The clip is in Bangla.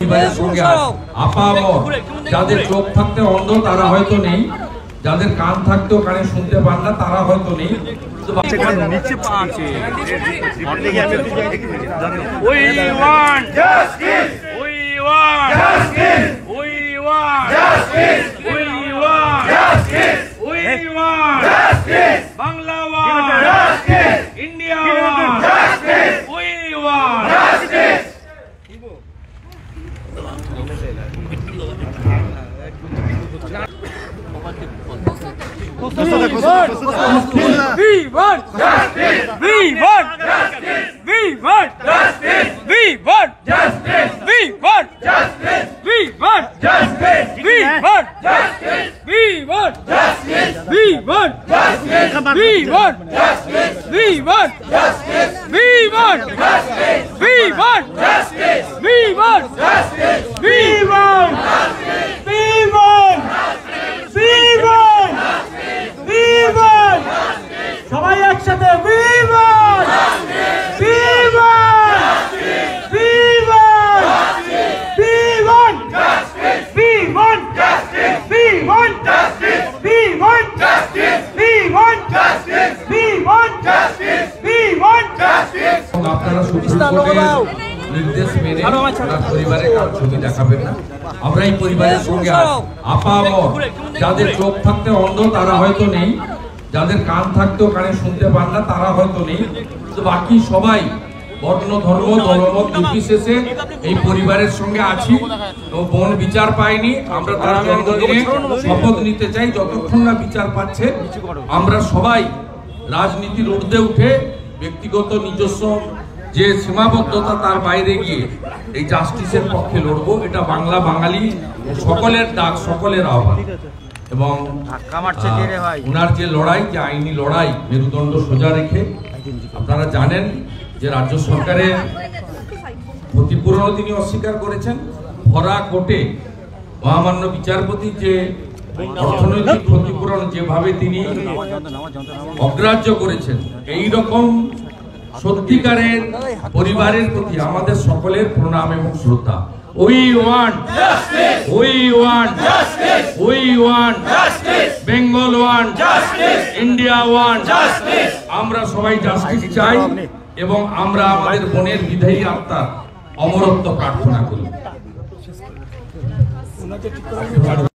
পরিবারের সঙ্গে আপামর যাদের চোখ থাকতে অন্ধ তারা হয়তো নেই, যাদের কান থাকতেও কানে শুনতে পান না তারা হয়তো নেই। সবাই একসাথে আপনারা নির্দেশ মেনে পরিবারের কারো ছবি দেখাবেন না। আমরা এই পরিবারের সঙ্গে আপামর যাদের চোখ থাকতে অন্ধ তারা হয়তো নেই, যাদের কান থাকতেও কানে শুনতে পান না তারা হয়তো নেই, বাকি সবাই বর্ণ ধর্ম দলমত নির্বিশেষে এই পরিবারের সঙ্গে আছি। বোন বিচার পায়নি, আমরা তার জন্মদিনে শপথ নিতে চাই। যতক্ষণ না বিচার পাচ্ছে আমরা সবাই রাজনীতির ঊর্ধ্বে উঠে ব্যক্তিগত নিজস্ব যে সীমাবদ্ধতা তার বাইরে গিয়ে এই জাস্টিসের পক্ষে লড়বো। এটা বাংলা বাঙালি সকলের ডাক, সকলের আহ্বান। এবং ওনার যে লড়াই, যে আইনি লড়াই, মেরুদণ্ড সোজা রেখে আপনারা জানেন যে রাজ্য সরকারের ক্ষতিপূরণও তিনি অস্বীকার করেছেন। ভরা কোর্টে মহামান্য বিচারপতি যে অর্থনৈতিক ক্ষতিপূরণ যেভাবে তিনি অগ্রাহ্য করেছেন, এই রকম সত্যিকারের পরিবারের প্রতি আমাদের সকলের প্রণাম এবং শ্রদ্ধা। We want justice. We want justice. We want justice. Bengal want justice. India want justice. আমরা সবাই জাস্টিস চাই এবং আমরা আমাদের বোনের বিধায়ী আত্মার অমরত্ব প্রার্থনা করি।